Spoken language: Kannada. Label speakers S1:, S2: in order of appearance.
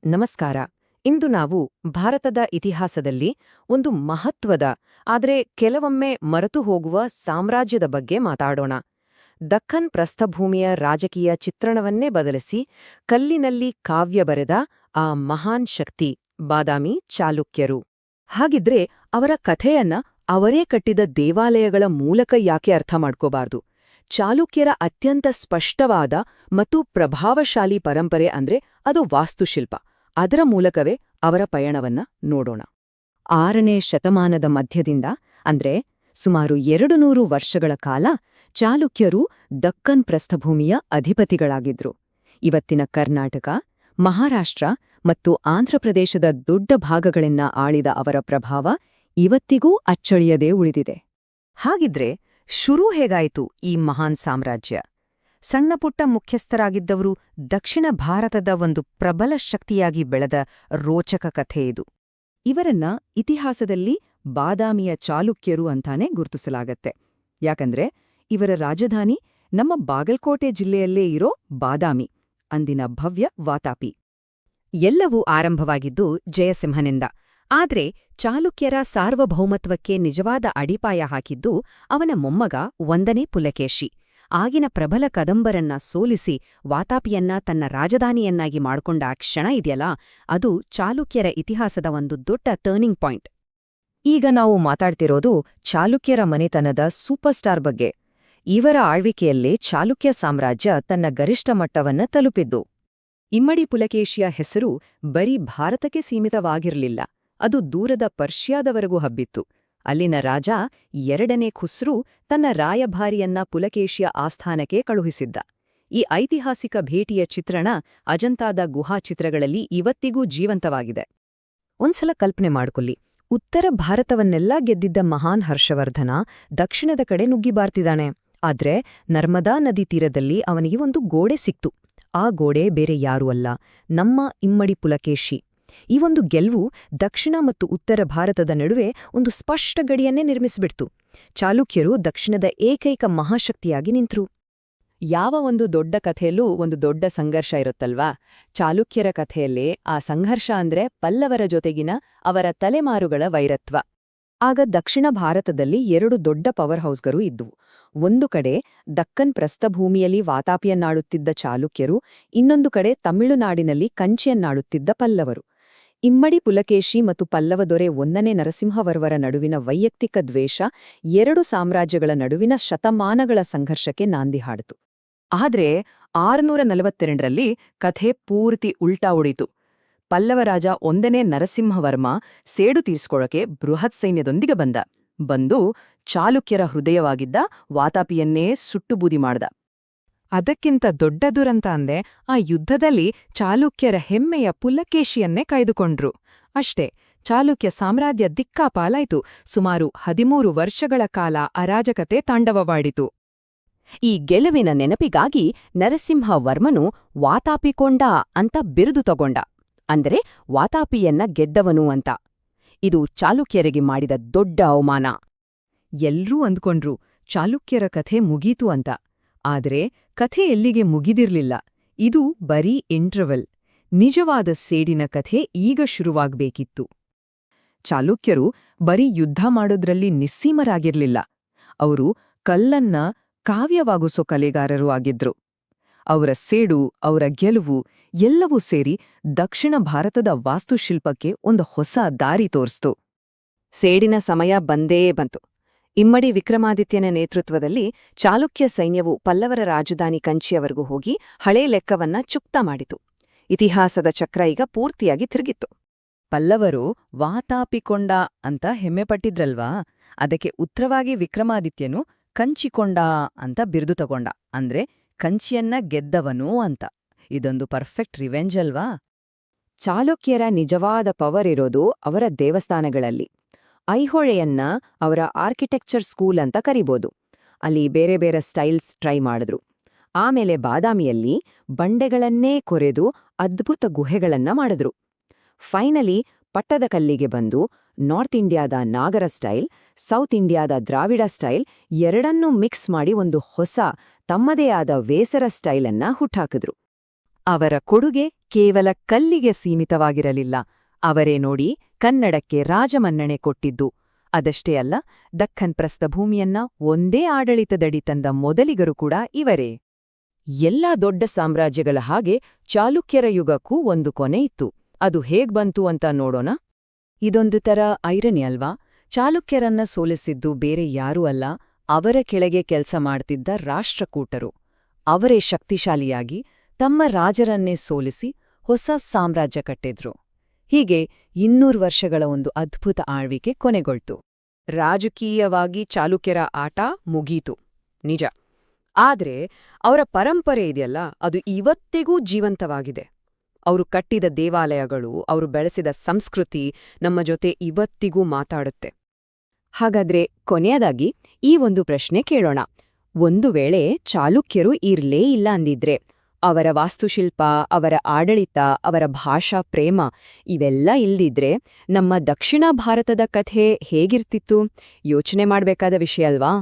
S1: ನಮಸ್ಕಾರ. ಇಂದು ನಾವು ಭಾರತದ ಇತಿಹಾಸದಲ್ಲಿ ಒಂದು ಮಹತ್ವದ ಆದರೆ ಕೆಲವೊಮ್ಮೆ ಮರೆತು ಹೋಗುವ ಸಾಮ್ರಾಜ್ಯದ ಬಗ್ಗೆ ಮಾತಾಡೋಣ. ದಖ್ಖನ್ ಪ್ರಸ್ಥಭೂಮಿಯ ರಾಜಕೀಯ ಚಿತ್ರಣವನ್ನೇ ಬದಲಿಸಿ ಕಲ್ಲಿನಲ್ಲಿ ಕಾವ್ಯ ಬರೆದ ಆ ಮಹಾನ್ ಶಕ್ತಿ ಬಾದಾಮಿ ಚಾಲುಕ್ಯರು. ಹಾಗಿದ್ರೆ ಅವರ ಕಥೆಯನ್ನ ಅವರೇ ಕಟ್ಟಿದ ದೇವಾಲಯಗಳ ಮೂಲಕ ಯಾಕೆ ಅರ್ಥ ಮಾಡ್ಕೋಬಾರ್ದು? ಚಾಲುಕ್ಯರ ಅತ್ಯಂತ ಸ್ಪಷ್ಟವಾದ ಮತ್ತು ಪ್ರಭಾವಶಾಲಿ ಪರಂಪರೆ ಅಂದ್ರೆ ಅದು ವಾಸ್ತುಶಿಲ್ಪ. ಅದರ ಮೂಲಕವೇ ಅವರ ಪಯಣವನ್ನ ನೋಡೋಣ. 6ನೇ ಶತಮಾನದ ಮಧ್ಯದಿಂದ ಅಂದ್ರೆ ಸುಮಾರು 200 ವರ್ಷಗಳ ಕಾಲ ಚಾಲುಕ್ಯರು ದಖ್ಖನ್ ಪ್ರಸ್ಥಭೂಮಿಯ ಅಧಿಪತಿಗಳಾಗಿದ್ರು. ಇವತ್ತಿನ ಕರ್ನಾಟಕ, ಮಹಾರಾಷ್ಟ್ರ ಮತ್ತು ಆಂಧ್ರಪ್ರದೇಶದ ದೊಡ್ಡ ಭಾಗಗಳನ್ನ ಆಳಿದ ಅವರ ಪ್ರಭಾವ ಇವತ್ತಿಗೂ ಅಚ್ಚಳಿಯದೇ ಉಳಿದಿದೆ. ಹಾಗಿದ್ರೆ ಶುರು ಹೇಗಾಯಿತು ಈ ಮಹಾನ್ ಸಾಮ್ರಾಜ್ಯ? ಸಣ್ಣಪುಟ್ಟ ಮುಖ್ಯಸ್ಥರಾಗಿದ್ದವರು ದಕ್ಷಿಣ ಭಾರತದ ಒಂದು ಪ್ರಬಲ ಶಕ್ತಿಯಾಗಿ ಬೆಳೆದ ರೋಚಕ ಕಥೆ ಇದು. ಇವರನ್ನ ಇತಿಹಾಸದಲ್ಲಿ ಬಾದಾಮಿಯ ಚಾಲುಕ್ಯರು ಅಂತಾನೆ ಗುರುತಿಸಲಾಗತ್ತೆ. ಯಾಕಂದ್ರೆ ಇವರ ರಾಜಧಾನಿ ನಮ್ಮ ಬಾಗಲಕೋಟೆ ಜಿಲ್ಲೆಯಲ್ಲೇ ಇರೋ ಬಾದಾಮಿ, ಅಂದಿನ ಭವ್ಯ ವಾತಾಪಿ. ಎಲ್ಲವೂ ಆರಂಭವಾಗಿದ್ದು ಜಯಸಿಂಹನಿಂದ. ಆದ್ರೆ ಚಾಲುಕ್ಯರ ಸಾರ್ವಭೌಮತ್ವಕ್ಕೆ ನಿಜವಾದ ಅಡಿಪಾಯ ಹಾಕಿದ್ದು ಅವನ ಮೊಮ್ಮಗ 1ನೇ ಪುಲಕೇಶಿ. ಆಗಿನ ಪ್ರಬಲ ಕದಂಬರನ್ನ ಸೋಲಿಸಿ ವಾತಾಪಿಯನ್ನ ತನ್ನ ರಾಜಧಾನಿಯನ್ನಾಗಿ ಮಾಡ್ಕೊಂಡ ಕ್ಷಣ ಇದೆಯಲ್ಲ, ಅದು ಚಾಲುಕ್ಯರ ಇತಿಹಾಸದ ಒಂದು ದೊಡ್ಡ ಟರ್ನಿಂಗ್ ಪಾಯಿಂಟ್. ಈಗ ನಾವು ಮಾತಾಡ್ತಿರೋದು ಚಾಲುಕ್ಯರ ಮನೆತನದ ಸೂಪರ್ಸ್ಟಾರ್ ಬಗ್ಗೆ. ಇವರ ಆಳ್ವಿಕೆಯಲ್ಲೇ ಚಾಲುಕ್ಯ ಸಾಮ್ರಾಜ್ಯ ತನ್ನ ಗರಿಷ್ಠ ಮಟ್ಟವನ್ನ ತಲುಪಿದ್ದು. ಇಮ್ಮಡಿ ಪುಲಕೇಶಿಯ ಹೆಸರು ಬರೀ ಭಾರತಕ್ಕೆ ಸೀಮಿತವಾಗಿರಲಿಲ್ಲ, ಅದು ದೂರದ ಪರ್ಷಿಯಾದವರೆಗೂ ಹಬ್ಬಿತ್ತು. ಅಲ್ಲಿನ ರಾಜ 2ನೇ ಖುಸ್ರು ತನ್ನ ರಾಯಭಾರಿಯನ್ನ ಪುಲಕೇಶಿಯ ಆಸ್ಥಾನಕ್ಕೆ ಕಳುಹಿಸಿದ್ದ. ಈ ಐತಿಹಾಸಿಕ ಭೇಟಿಯ ಚಿತ್ರಣ ಅಜಂತಾದ ಗುಹಾಚಿತ್ರಗಳಲ್ಲಿ ಇವತ್ತಿಗೂ ಜೀವಂತವಾಗಿದೆ. ಒಂದ್ಸಲ ಕಲ್ಪನೆ ಮಾಡ್ಕೊಳ್ಳಿ, ಉತ್ತರ ಭಾರತವನ್ನೆಲ್ಲ ಗೆದ್ದಿದ್ದ ಮಹಾನ್ ಹರ್ಷವರ್ಧನ ದಕ್ಷಿಣದ ಕಡೆ ನುಗ್ಗಿ ಬಾರ್ತಿದ್ದಾನೆ. ಆದ್ರೆ ನರ್ಮದಾ ನದಿ ತೀರದಲ್ಲಿ ಅವನಿಗೆ ಒಂದು ಗೋಡೆ ಸಿಕ್ತು. ಆ ಗೋಡೆ ಬೇರೆ ಯಾರೂ ಅಲ್ಲ, ನಮ್ಮ ಇಮ್ಮಡಿ ಪುಲಕೇಶಿ. ಈ ಒಂದು ಗೆಲುವು ದಕ್ಷಿಣ ಮತ್ತು ಉತ್ತರ ಭಾರತದ ನಡುವೆ ಒಂದು ಸ್ಪಷ್ಟ ಗಡಿಯನ್ನೇ ನಿರ್ಮಿಸಿಬಿಡ್ತು. ಚಾಲುಕ್ಯರು ದಕ್ಷಿಣದ ಏಕೈಕ ಮಹಾಶಕ್ತಿಯಾಗಿ ನಿಂತರು. ಯಾವ ಒಂದು ದೊಡ್ಡ ಕಥೆಯಲ್ಲೂ ಒಂದು ದೊಡ್ಡ ಸಂಘರ್ಷ ಇರುತ್ತಲ್ವಾ? ಚಾಲುಕ್ಯರ ಕಥೆಯಲ್ಲೇ ಆ ಸಂಘರ್ಷ ಅಂದ್ರೆ ಪಲ್ಲವರ ಜೊತೆಗಿನ ಅವರ ತಲೆಮಾರುಗಳ ವೈರತ್ವ. ಆಗ ದಕ್ಷಿಣ ಭಾರತದಲ್ಲಿ 2 ದೊಡ್ಡ ಪವರ್ ಹೌಸ್ಗಳು ಇದ್ದುವು. ಒಂದು ಕಡೆ ದಖ್ಖನ್ ಪ್ರಸ್ಥಭೂಮಿಯಲ್ಲಿ ವಾತಾಪಿಯನ್ನಾಡುತ್ತಿದ್ದ ಚಾಲುಕ್ಯರು, ಇನ್ನೊಂದು ಕಡೆ ತಮಿಳುನಾಡಿನಲ್ಲಿ ಕಂಚಿಯನ್ನಾಡುತ್ತಿದ್ದ ಪಲ್ಲವರು. ಇಮ್ಮಡಿ ಪುಲಕೇಶಿ ಮತ್ತು ಪಲ್ಲವ ದೊರೆ 1ನೇ ನರಸಿಂಹವರ್ಮರ ನಡುವಿನ ವೈಯಕ್ತಿಕ ದ್ವೇಷ 2 ಸಾಮ್ರಾಜ್ಯಗಳ ನಡುವಿನ ಶತಮಾನಗಳ ಸಂಘರ್ಷಕ್ಕೆ ನಾಂದಿ ಹಾಡಿತು. ಆದ್ರೆ 642ರಲ್ಲಿ ಕಥೆ ಪೂರ್ತಿ ಉಲ್ಟಾ ಹೊಡಿತು. ಪಲ್ಲವ ರಾಜ 1ನೇ ನರಸಿಂಹವರ್ಮ ಸೇಡು ತೀರ್ಸ್ಕೊಳ್ಳೋಕೆ ಬೃಹತ್ ಸೈನ್ಯದೊಂದಿಗೆ ಬಂದು ಚಾಲುಕ್ಯರ ಹೃದಯವಾಗಿದ್ದ ವಾತಾಪಿಯನ್ನೇ ಸುಟ್ಟುಬೂದಿ ಮಾಡ್ದ. ಅದಕ್ಕಿಂತ ದೊಡ್ಡ ದುರಂತ ಅಂದೆ, ಆ ಯುದ್ಧದಲ್ಲಿ ಚಾಲುಕ್ಯರ ಹೆಮ್ಮೆಯ ಪುಲಕೇಶಿಯನ್ನೇ ಕಾಯ್ದುಕೊಂಡ್ರು. ಅಷ್ಟೇ, ಚಾಲುಕ್ಯ ಸಾಮ್ರಾಜ್ಯ ದಿಕ್ಕಾಪಾಲಾಯ್ತು. ಸುಮಾರು 13 ವರ್ಷಗಳ ಕಾಲ ಅರಾಜಕತೆ ತಾಂಡವವಾಡಿತು. ಈ ಗೆಲುವಿನ ನೆನಪಿಗಾಗಿ ನರಸಿಂಹವರ್ಮನು ವಾತಾಪಿಕೊಂಡ ಅಂತ ಬಿರುದು ತಗೊಂಡ. ಅಂದರೆ ವಾತಾಪಿಯನ್ನ ಗೆದ್ದವನು ಅಂತ. ಇದು ಚಾಲುಕ್ಯರಿಗೆ ಮಾಡಿದ ದೊಡ್ಡ ಅವಮಾನ. ಎಲ್ರೂ ಅಂದ್ಕೊಂಡ್ರು ಚಾಲುಕ್ಯರ ಕಥೆ ಮುಗೀತು ಅಂತ. ಆದ್ರೆ ಕಥೆ ಎಲ್ಲಿಗೆ ಮುಗಿದಿರ್ಲಿಲ್ಲ. ಇದು ಬರೀ ಇಂಟರ್ವಲ್. ನಿಜವಾದ ಸೇಡಿನ ಕಥೆ ಈಗ ಶುರುವಾಗ್ಬೇಕಿತ್ತು. ಚಾಲುಕ್ಯರು ಬರೀ ಯುದ್ಧ ಮಾಡೋದ್ರಲ್ಲಿ ನಿಸ್ಸೀಮರಾಗಿರ್ಲಿಲ್ಲ. ಅವರು ಕಲ್ಲನ್ನ ಕಾವ್ಯವಾಗಿಸೋ ಕಲೆಗಾರರೂ ಆಗಿದ್ರು. ಅವರ ಸೇಡು, ಅವರ ಗೆಲುವು ಎಲ್ಲವೂ ಸೇರಿ ದಕ್ಷಿಣ ಭಾರತದ ವಾಸ್ತುಶಿಲ್ಪಕ್ಕೆ ಒಂದು ಹೊಸ ದಾರಿ ತೋರಿಸ್ತು. ಸೇಡಿನ ಸಮಯ ಬಂದೇ ಬಂತು. ಇಮ್ಮಡಿ ವಿಕ್ರಮಾದಿತ್ಯನ ನೇತೃತ್ವದಲ್ಲಿ ಚಾಲುಕ್ಯ ಸೈನ್ಯವು ಪಲ್ಲವರ ರಾಜಧಾನಿ ಕಂಚಿಯವರೆಗೂ ಹೋಗಿ ಹಳೇ ಲೆಕ್ಕವನ್ನ ಚುಕ್ತಾ ಮಾಡಿತು. ಇತಿಹಾಸದ ಚಕ್ರ ಈಗ ಪೂರ್ತಿಯಾಗಿ ತಿರುಗಿತ್ತು. ಪಲ್ಲವರು ವಾತಾಪಿಕೊಂಡ ಅಂತ ಹೆಮ್ಮೆಪಟ್ಟಿದ್ರಲ್ವಾ, ಅದಕ್ಕೆ ಉತ್ತರವಾಗಿ ವಿಕ್ರಮಾದಿತ್ಯನು ಕಂಚಿಕೊಂಡ ಅಂತ ಬಿರುದು ತಗೊಂಡ. ಅಂದ್ರೆ ಕಂಚಿಯನ್ನ ಗೆದ್ದವನು ಅಂತ. ಇದೊಂದು ಪರ್ಫೆಕ್ಟ್ ರಿವೆಂಜ್ ಅಲ್ವಾ? ಚಾಲುಕ್ಯರ ನಿಜವಾದ ಪವರ್ ಇರೋದು ಅವರ ದೇವಸ್ಥಾನಗಳಲ್ಲಿ. ಐಹೊಳೆಯನ್ನ ಅವರ ಆರ್ಕಿಟೆಕ್ಚರ್ ಸ್ಕೂಲ್ ಅಂತ ಕರಿಬೋದು. ಅಲ್ಲಿ ಬೇರೆ ಬೇರೆ ಸ್ಟೈಲ್ಸ್ ಟ್ರೈ ಮಾಡಿದ್ರು. ಆಮೇಲೆ ಬಾದಾಮಿಯಲ್ಲಿ ಬಂಡೆಗಳನ್ನೇ ಕೊರೆದು ಅದ್ಭುತ ಗುಹೆಗಳನ್ನ ಮಾಡಿದ್ರು. ಫೈನಲಿ ಪಟ್ಟದಕಲ್ಲಿಗೆ ಬಂದು ನಾರ್ತ್ ಇಂಡಿಯಾದ ನಾಗರ ಸ್ಟೈಲ್, ಸೌತ್ ಇಂಡಿಯಾದ ದ್ರಾವಿಡ ಸ್ಟೈಲ್ ಎರಡನ್ನೂ ಮಿಕ್ಸ್ ಮಾಡಿ ಒಂದು ಹೊಸ ತಮ್ಮದೇ ಆದ ವೇಸರ ಸ್ಟೈಲನ್ನ ಹುಟ್ಟಾಕಿದ್ರು. ಅವರ ಕೊಡುಗೆ ಕೇವಲ ಕಲ್ಲಿಗೆ ಸೀಮಿತವಾಗಿರಲಿಲ್ಲ. ಅವರೇ ನೋಡಿ ಕನ್ನಡಕ್ಕೆ ರಾಜಮನ್ನಣೆ ಕೊಟ್ಟಿದ್ದು. ಅದಷ್ಟೇ ಅಲ್ಲ, ದಖ್ಖನ್ ಪ್ರಸ್ಥಭೂಮಿಯನ್ನ ಒಂದೇ ಆಡಳಿತದಡಿ ತಂದ ಮೊದಲಿಗರು ಕೂಡ ಇವರೇ. ಎಲ್ಲಾ ದೊಡ್ಡ ಸಾಮ್ರಾಜ್ಯಗಳ ಹಾಗೆ ಚಾಲುಕ್ಯರ ಯುಗಕ್ಕೂ ಒಂದು ಕೊನೆ ಇತ್ತು. ಅದು ಹೇಗ್ಬಂತು ಅಂತ ನೋಡೋಣ. ಇದೊಂದು ತರ ಐರನಿ ಅಲ್ವಾ? ಚಾಲುಕ್ಯರನ್ನ ಸೋಲಿಸಿದ್ದು ಬೇರೆ ಯಾರೂ ಅಲ್ಲ, ಅವರ ಕೆಳಗೆ ಕೆಲಸ ಮಾಡ್ತಿದ್ದ ರಾಷ್ಟ್ರಕೂಟರು. ಅವರೇ ಶಕ್ತಿಶಾಲಿಯಾಗಿ ತಮ್ಮ ರಾಜರನ್ನೇ ಸೋಲಿಸಿ ಹೊಸ ಸಾಮ್ರಾಜ್ಯ ಕಟ್ಟಿದ್ರು. ಹೀಗೆ 200 ವರ್ಷಗಳ ಒಂದು ಅದ್ಭುತ ಆಳ್ವಿಕೆ ಕೊನೆಗೊಳ್ತು. ರಾಜಕೀಯವಾಗಿ ಚಾಲುಕ್ಯರ ಆಟ ಮುಗೀತು, ನಿಜ. ಆದ್ರೆ ಅವರ ಪರಂಪರೆ ಇದೆಯಲ್ಲ, ಅದು ಇವತ್ತಿಗೂ ಜೀವಂತವಾಗಿದೆ. ಅವರು ಕಟ್ಟಿದ ದೇವಾಲಯಗಳು, ಅವರು ಬೆಳೆಸಿದ ಸಂಸ್ಕೃತಿ ನಮ್ಮ ಜೊತೆ ಇವತ್ತಿಗೂ ಮಾತಾಡುತ್ತೆ. ಹಾಗಾದ್ರೆ ಕೊನೆಯದಾಗಿ ಈ ಒಂದು ಪ್ರಶ್ನೆ ಕೇಳೋಣ. ಒಂದು ವೇಳೆ ಚಾಲುಕ್ಯರು ಇರ್ಲೇ ಇಲ್ಲ ಅಂದಿದ್ರೆ, ಅವರ ವಾಸ್ತುಶಿಲ್ಪ, ಅವರ ಆಡಳಿತ, ಅವರ ಭಾಷಾ ಪ್ರೇಮ ಇವೆಲ್ಲ ಇಲ್ದಿದ್ರೆ ನಮ್ಮ ದಕ್ಷಿಣ ಭಾರತದ ಕಥೆ ಹೇಗಿರ್ತಿತ್ತು? ಯೋಚನೆ ಮಾಡ್ಬೇಕಾದ ವಿಷಯ ಅಲ್ವಾ?